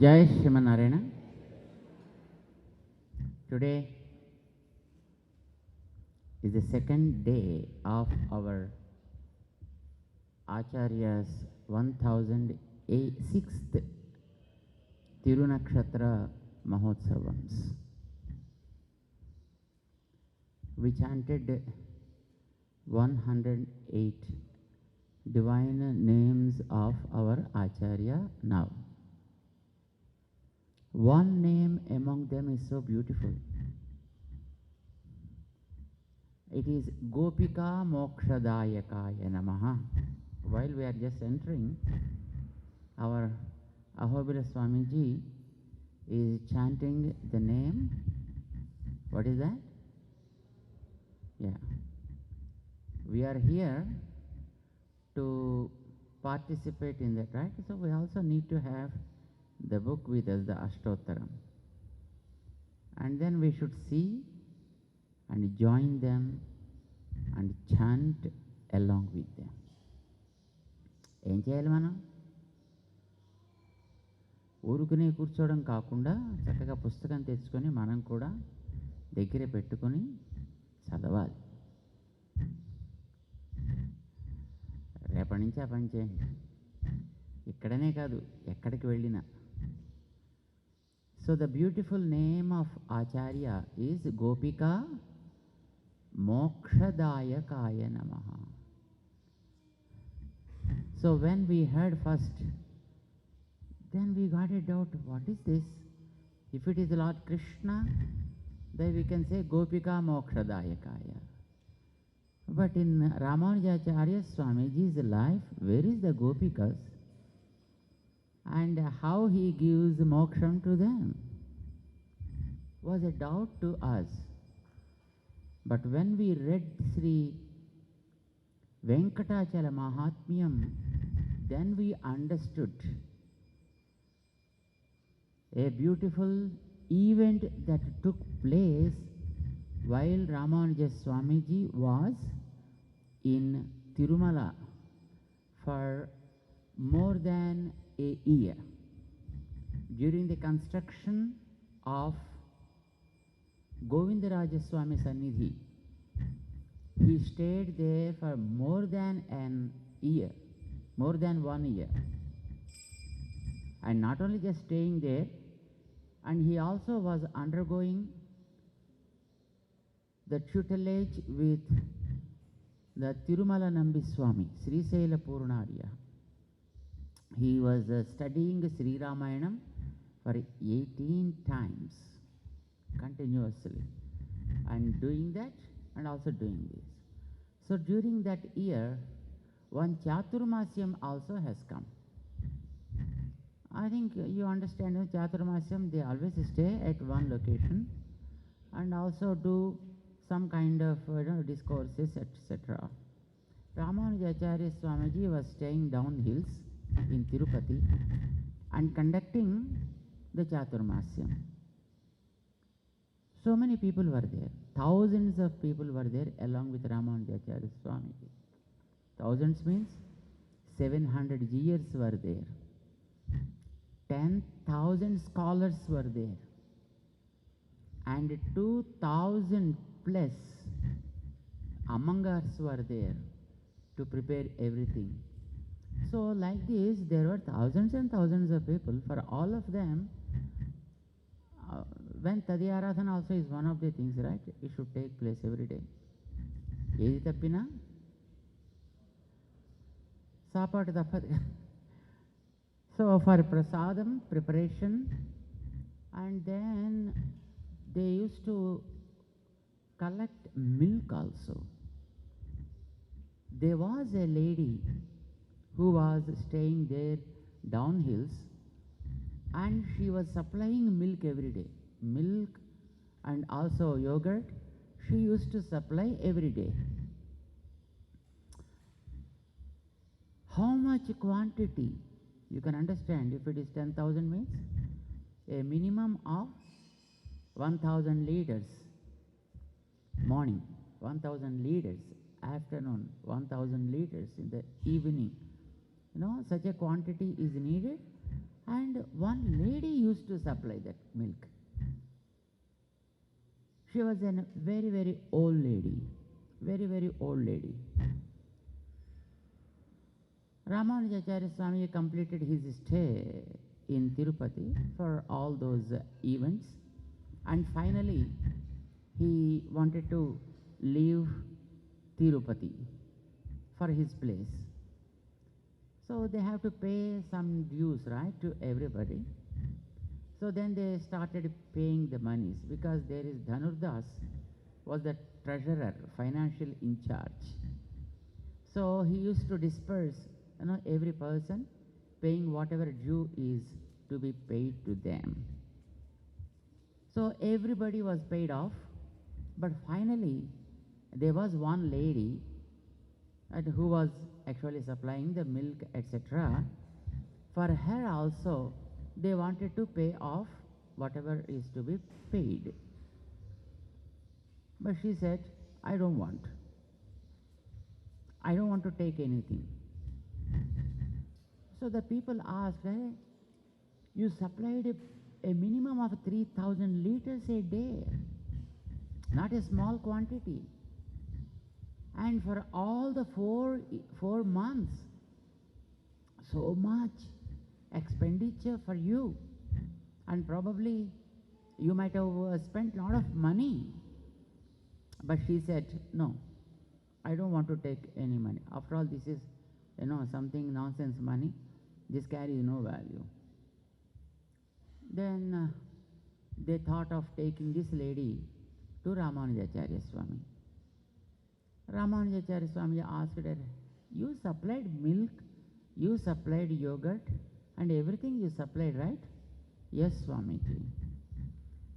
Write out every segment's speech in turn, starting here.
Jai Shrimanarayana. Today is the second day of our Acharya's 1006th Tirunakshatra Mahotsavams. We chanted 108 divine names of our Acharya now. One name among them is so beautiful. It is Gopika Mokshadayakaya Namaha. While we are just entering, our Ahobila Swamiji is chanting the name. What is that? Yeah. We are here to participate in that, right? So we also need to have the book with us, the Ashtottaram. And then we should see and join them and chant along with them. ఏం చేయాలి మనం? ఊరుకునే కూర్చోవడం కాకుండా చక్కగా పుస్తకం తెచ్చుకొని మనం కూడా దగ్గర పెట్టుకొని చదవాలి. రేపటి నుంచి ఆ పని చేయండి. ఇక్కడనే కాదు, ఎక్కడికి వెళ్ళినా. So the beautiful name of Acharya is Gopika Mokshadayakaya Namaha. So when we heard first, then we got a doubt, what is this? If it is Lord Krishna, then we can say Gopika Mokshadayakaya. But in Ramanujacharya Swamiji's life, where is the Gopikas? And how he gives moksham to them was a doubt to us. But when we read Sri Venkatachala Mahatmyam, then we understood a beautiful event that took place while Ramanuja Swamiji was in Tirumala for more than a year. During the construction of Govindaraja Swami Sannidhi, he stayed there for more than 1 year. And not only just staying there, and he also was undergoing the tutelage with the Tirumala Nambi Swami, Sri Sela Purnarya. He was studying Sri Ramayanam for 18 times continuously, and doing that and also doing this. So during that year, one Chaturmasyam also has come. I think you understand in Chaturmasyam they always stay at one location and also do some kind of discourses, etc. Ramanujacharya Swamiji was staying down hills in Tirupati and conducting the Chaturmasyam. So many people were there. Thousands of people were there along with Ramanujacharya Swamiji. Thousands means 700 years were there. 10,000 scholars were there. And 2,000 plus among us were there to prepare everything. So like this, there were thousands and thousands of people. For all of them, when Tadyaradhana also is one of the things, right? It should take place every day. Edi tappina? Sapadu tappadu. So for prasadam, preparation, and then they used to collect milk also. There was a lady who was staying there down hills, and she was supplying milk every day. Milk and also yogurt, she used to supply every day. How much quantity? You can understand, if it is 10,000 means a minimum of 1,000 liters morning, 1,000 liters afternoon, 1,000 liters in the evening. Such a quantity is needed, And one lady used to supply that milk. She was a very, very old lady. Very, very old lady. Ramanujacharya Swami completed his stay in Tirupati for all those events, and finally he wanted to leave Tirupati for his place. So they have to pay some dues, right, to everybody. So then they started paying the monies, because there is Dhanurdas was the treasurer, financial in charge. So he used to disperse, every person paying whatever due is to be paid to them. So everybody was paid off, but finally there was one lady who was actually supplying the milk, etc. For her also, they wanted to pay off whatever is to be paid. But she said, I don't want. I don't want to take anything. So the people asked, hey, you supplied a minimum of 3,000 liters a day, not a small quantity. And for all the four months, so much expenditure for you. And probably you might have spent a lot of money. But she said, no, I don't want to take any money. After all, this is, something nonsense money. This carries no value. Then they thought of taking this lady to Ramanujacharya Swami. Ramanujacharya Swami asked her, you supplied milk, you supplied yogurt, and everything you supplied, right? Yes, Swamiji.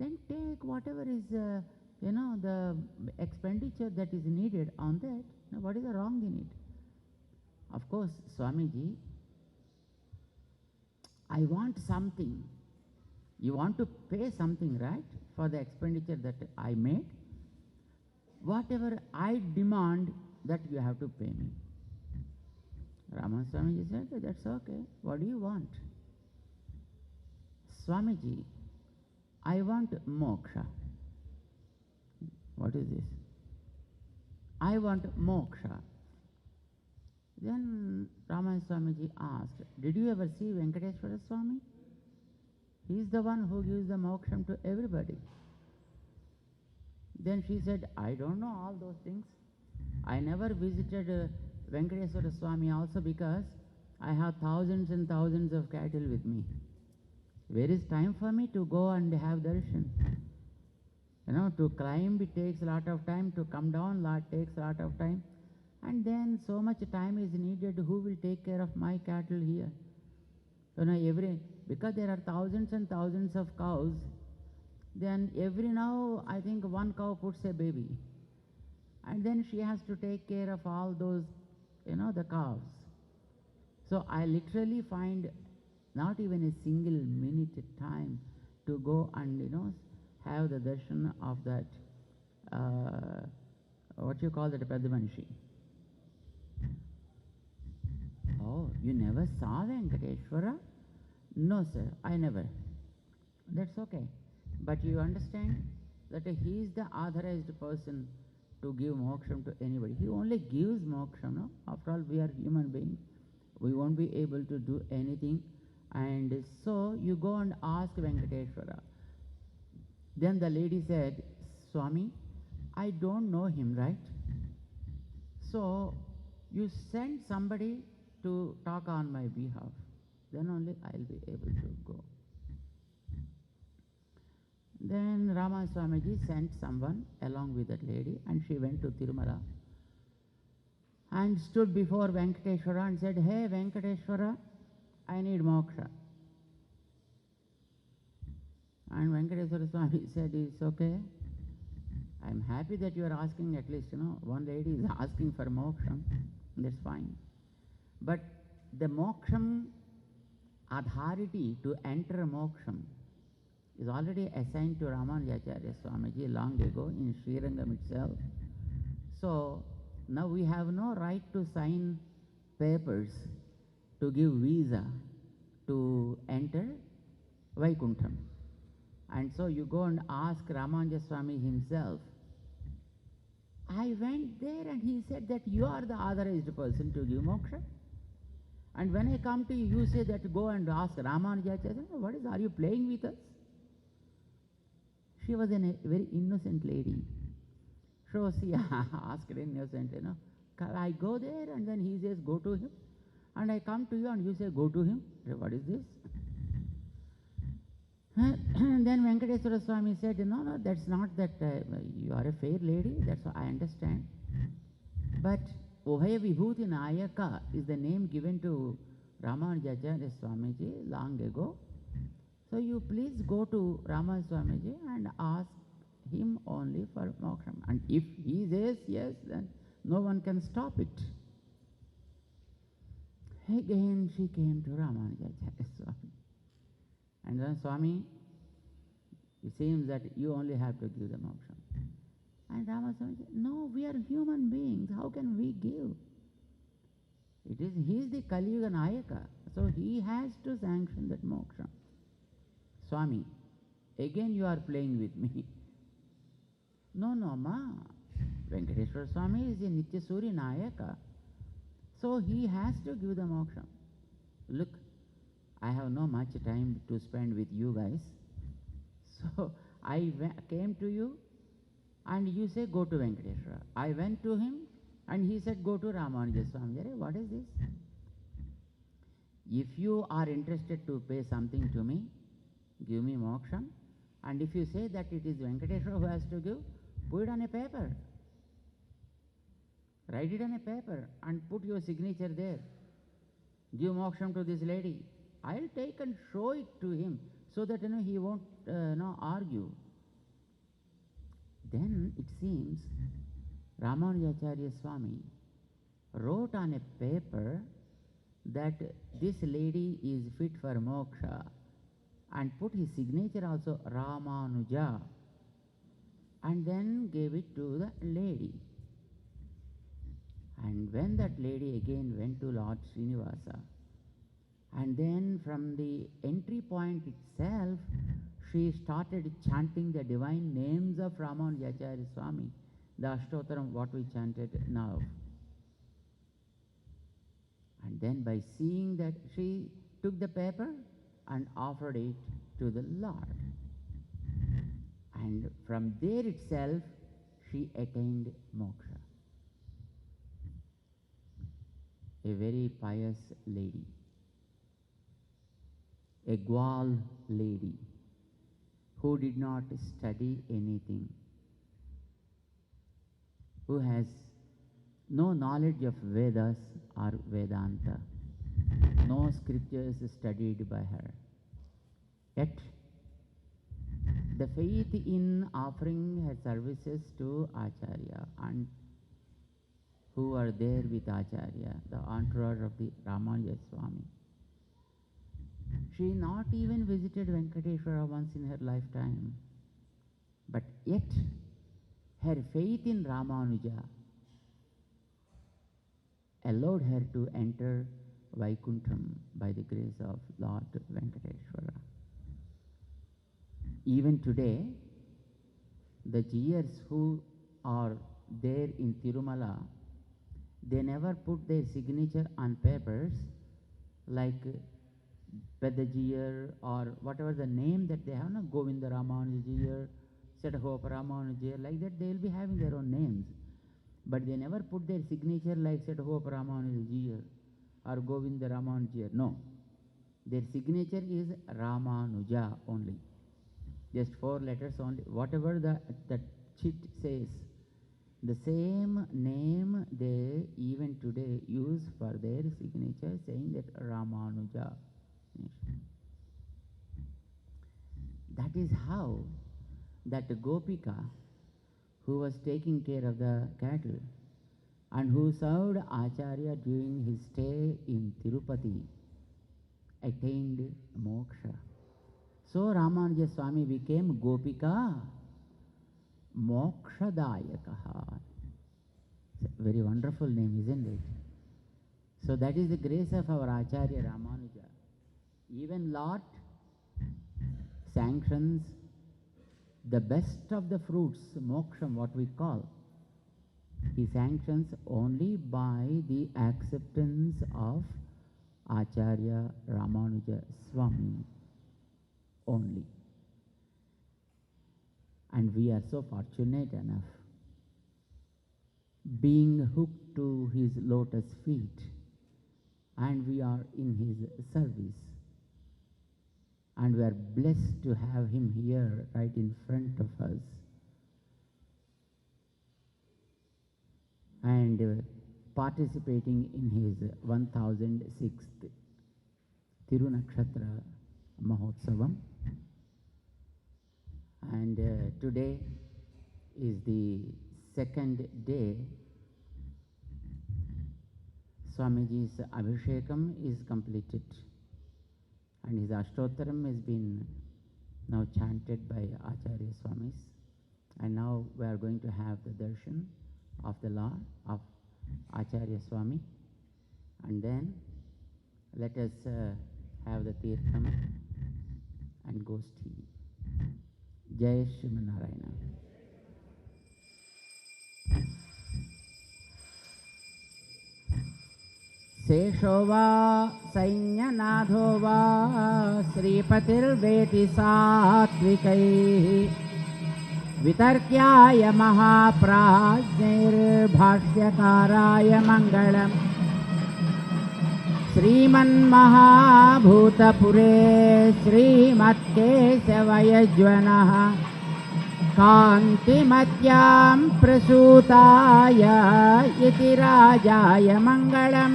Then take whatever is, the expenditure that is needed on that. Now, what is the wrong in it? Of course, Swamiji, I want something. You want to pay something, right, for the expenditure that I made? Whatever I demand, that you have to pay me. Raman Swamiji said, that's okay. What do you want? Swamiji, I want moksha. What is this? I want moksha. Then Raman Swamiji asked, did you ever see Venkateshwara Swami? He is the one who gives the moksham to everybody. Then she said, I don't know all those things. I never visited Venkateshwara Swami also, because I have thousands and thousands of cattle with me. Where is time for me to go and have darshan? To climb it takes a lot of time, to come down takes a lot of time. And then so much time is needed, who will take care of my cattle here? Because there are thousands and thousands of cows, then every now, I think one cow puts a baby. And then she has to take care of all those, the cows. So I literally find not even a single minute time to go and, have the darshan of that, what you call that, Padhamlo-parisrama. Oh, you never saw Venkateshwara? No, sir, I never. That's okay. But you understand that he is the authorized person to give moksham to anybody. He only gives moksham, no? After all, we are human beings. We won't be able to do anything. And so you go and ask Venkateshwara. Then the lady said, Swami, I don't know him, right? So you send somebody to talk on my behalf. Then only I'll be able to go. Then Rama Swamiji sent someone along with that lady, and she went to Tirumala and stood before Venkateshwara and said, hey Venkateshwara, I need moksha. And Venkateshwara Swami said, it's okay. I'm happy that you are asking, at least, one lady is asking for moksham. That's fine. But the moksham authority to enter moksham is already assigned to Ramanujacharya Swamiji long ago in Srirangam itself. So now we have no right to sign papers to give visa to enter Vaikuntham. And so you go and ask Ramanuja Swami himself. I went there and he said that you are the authorized person to give moksha. And when I come to you, you say that go and ask Ramanujacharya. What is, are you playing with us? She was a very innocent lady. So she asked innocent, I go there and then he says go to him. And I come to you and you say go to him. What is this? And then Venkateswara Swami said, no, that's not that you are a fair lady, that's what I understand. But Ubhaya Vibhuti Nayaka is the name given to Ramanujacharya Swamiji long ago. So you please go to Rama Swamiji and ask him only for moksha. And if he says yes, then no one can stop it. Again she came to Ramanujacharya Swami. And then Swami, it seems that you only have to give the moksha. And Rama Swami said, no, we are human beings. How can we give? He is the Kali Yuga Nayaka. So he has to sanction that moksha. Swami, again you are playing with me. No, ma. Venkateswara Swami is a Nitya Suri Nayaka. So he has to give the moksha. Look, I have no much time to spend with you guys. So I came to you and you say go to Venkateswara. I went to him and he said go to Ramanuja Swami. What is this? If you are interested to pay something to me, give me moksha. And if you say that it is Venkateswara who has to give, put it on a paper. Write it on a paper and put your signature there. Give moksha to this lady. I'll take and show it to him so that he won't argue. Then it seems Ramanujacharya Swami wrote on a paper that this lady is fit for moksha and put his signature also Ramanuja and then gave it to the lady. And when that lady again went to Lord Srinivasa, and then from the entry point itself, she started chanting the divine names of Ramanujacharya Swami, the Ashtotaram, what we chanted now. And then by seeing that, she took the paper and offered it to the Lord. And from there itself, she attained moksha. A very pious lady. A Gwal lady who did not study anything, who has no knowledge of Vedas or Vedanta, no scriptures studied by her. Yet, the faith in offering her services to Acharya and who are there with Acharya, the entourage of the Ramanuja Swami. She not even visited Venkateshwara once in her lifetime. But yet, her faith in Ramanuja allowed her to enter Vaikuntham by the grace of Lord Venkateshwara. Even today, the Jiyars who are there in Tirumala, they never put their signature on papers like Pedajiyar or whatever the name that they have, Govinda Ramanujajiyar, Setahopa Ramanujajiyar, like that they will be having their own names. But they never put their signature like Setahopa Ramanujajiyar or Govinda Ramanujajiyar. No. Their signature is Ramanuja only. Just 4 letters only. Whatever the chit says, the same name they even today use for their signature, saying that Ramanuja. That is how that Gopika, who was taking care of the cattle and who served Acharya during his stay in Tirupati, attained moksha. So Ramanuja Swami became Gopika Mokshadayakaha. It's a very wonderful name, isn't it? So that is the grace of our Acharya Ramanuja. Even Lord sanctions the best of the fruits, moksham, what we call. He sanctions only by the acceptance of Acharya Ramanuja Swami only. And we are so fortunate enough, being hooked to his lotus feet, and we are in his service. And we are blessed to have him here right in front of us. And participating in his 1006th Tirunakshatra Mahotsavam. And today is the second day. Swamiji's Abhishekam is completed, and his Ashtottaram has been now chanted by Acharya Swamis. And now we are going to have the darshan of the Lord of Acharya Swami. And then let us have the Tirtham and Goshti. Jai Srimanarayana. Sesho va Sainyanaadho va Sripatirveti Sattvikaihi Vitarkyaya Mahaprajnair Bhashyakaraya Mangalam Sriman Mahabhutapure Srimatkesavayajvanaha Kantimatyam Prasutaya Iti Rajaya Mangalam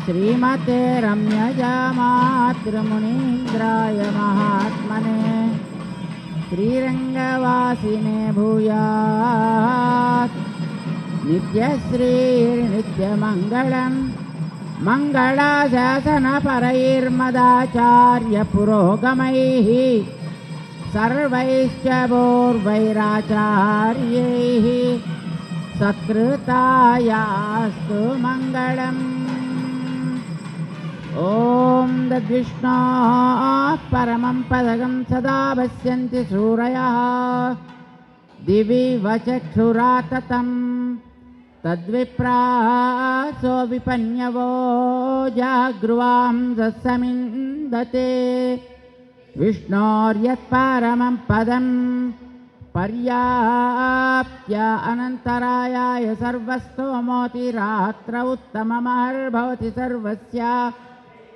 Srimate Ramyajamatраmunинdraya Mahatmane Srirangavasine Bhuyat Nityasri Nityamangalam Mangala Sasana Parairmadacharya Purogamaihi Sarvaischa Bhurvairacharyehi Sakritayastu Mangalam. Om Dadvishna Paramam Padagam Sada Vasyanti Suraya Divi Vachakshuratatam Tadvipraso Vipanyavo Jagruvam Sasamindate Vishnoryat Paramam Padam Paryapya Anantaraya Sarvastomoti Ratra Uttamamar Bhavati Sarvasya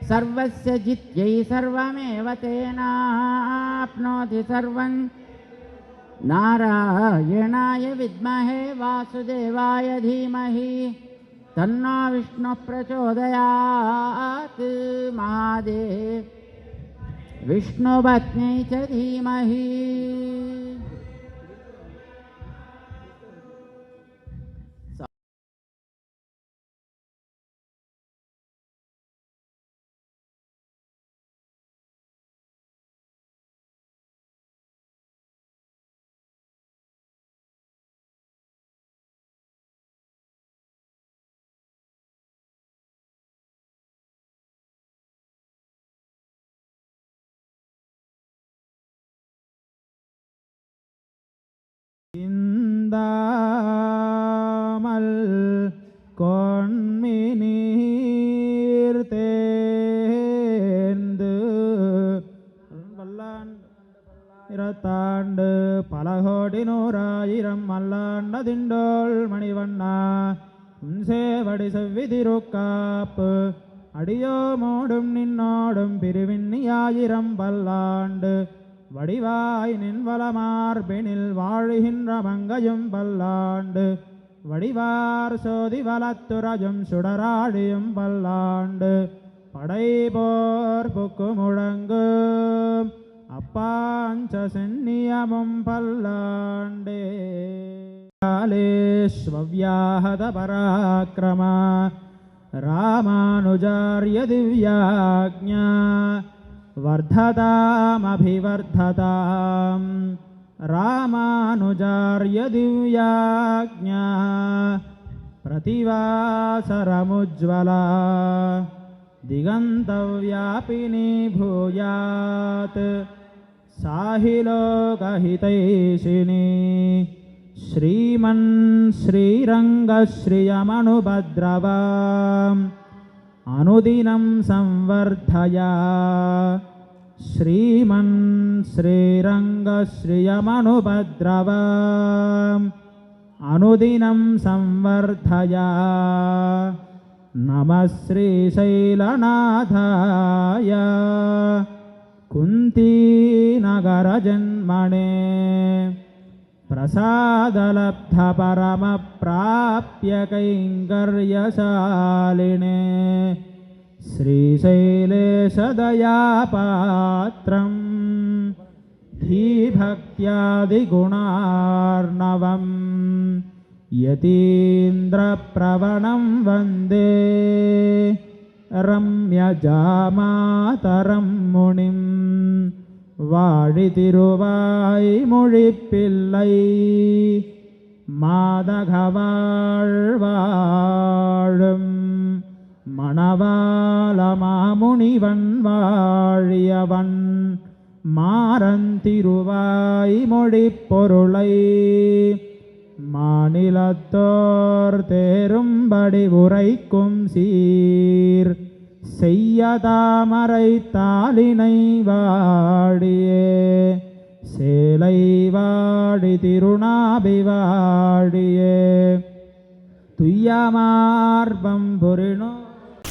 Sarvasya Jityai Sarvameva Tena Apnoti Sarvan Narayanaya Vidmahe Vasudevaya Dhimahi Tanno Vishnu Prachodayat Mahadev Vishnu Bhatnyai Cha Dhimahi. Indamal konminir tendu vallan irattandu palahodinorayiram mallandadindol manivanna unsevadi sevvidirukkaappu adiyomodum ninnodum pirivinniyayiram vallandu வடிவாய் நின்வலமார்பினில் வாழுகின்ற மங்கையும் பல்லாண்டு வடிவார் சோதி வலத்துறையும் சுடராழியும் பல்லாண்டு படைபோர் book முழங்கும் அப்பாஞ்ச சென்னியமும் பல்லாண்டே காலேஸ்வவ்யாஹத பராக்கிரமா ராமானுஜார்ய திவ்யாக்ஞா Vardhatam Ramanujarya Divyajna Prativasaramujvala दिगन्तव्यापिनी भूयात् साहि लोकहितैषिणी श्रीमन् श्रीरङ्गश्रियमनुभद्रवाम् अनुदिनं संवर्धया श्रीमन् श्रीरङ्गश्रियमनुभद्रवाम् अनुदिनं संवर्धया नमः श्रीशैलनाथाय कुन्तीनगरजन्मने प्रसादलब्धपरमप्राप्य कैङ्कर्यशालिने श्रीशैलेशदयापात्रं धीभक्त्यादिगुणार्णवं यतीन्द्रप्रवणं वन्दे रम्यजामातरं मुनिं वाडितिरुवाय्मொழிப்பிள்ளை மாதகவாழ்வாழும் மணவாளமாமுனிவன் வாழியவன் மாறந்திருவாய்மொழிப் பொருளை மாநிலத்தோர் தேரும்படி உரைக்கும் சீர் செய்ய தாமரை தாளினை வாடியே சேலை வாடி திருநாபி வாடியே துய்யமார்பம் புரினோ.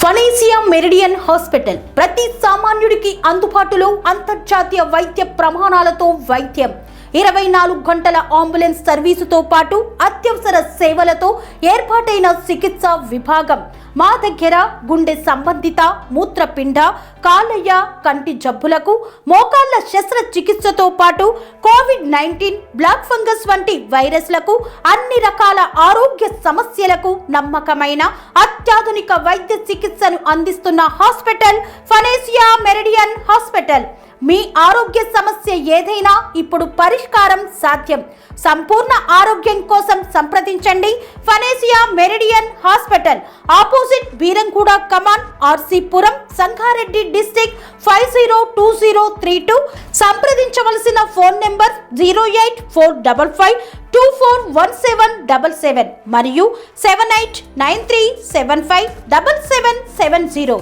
ఫనేసియా మెరిడియన్ హాస్పిటల్ ప్రతి సామాన్యుడికి అందుబాటులో అంతర్జాతీయ వైద్య ప్రమాణాలతో వైద్యం, 24 గంటల అంబులెన్స్ సర్వీసుతో పాటు అత్యవసర సేవలతో ఏర్పాటైన చికిత్సా విభాగం. మా దగ్గర గుండె సంబంధిత, మూత్రపిండ, కాలేయ, కంటి జబ్బులకు, మోకాళ్ల శస్త్రచికిత్సతో పాటు కోవిడ్-19, బ్లాక్ ఫంగస్ వంటి వైరస్లకు, అన్ని రకాల ఆరోగ్య సమస్యలకు నమ్మకమైన అత్యాధునిక వైద్య చికిత్సను అందిస్తున్న హాస్పిటల్ ఫనేసియా మెరిడియన్ హాస్పిటల్. మీ ఆరోగ్య సమస్య ఏదైనా ఇప్పుడు పరిష్కారం సాధ్యం. సంపూర్ణ ఆరోగ్యం కోసం సంప్రదించండి Panacea Meridian hospital, opposite Beeramguda Kaman, RC Puram, Sangareddy district 502032. సంప్రదించవలసిన ఫోన్ నెంబర్ 08455241777 మరియు 7893757770.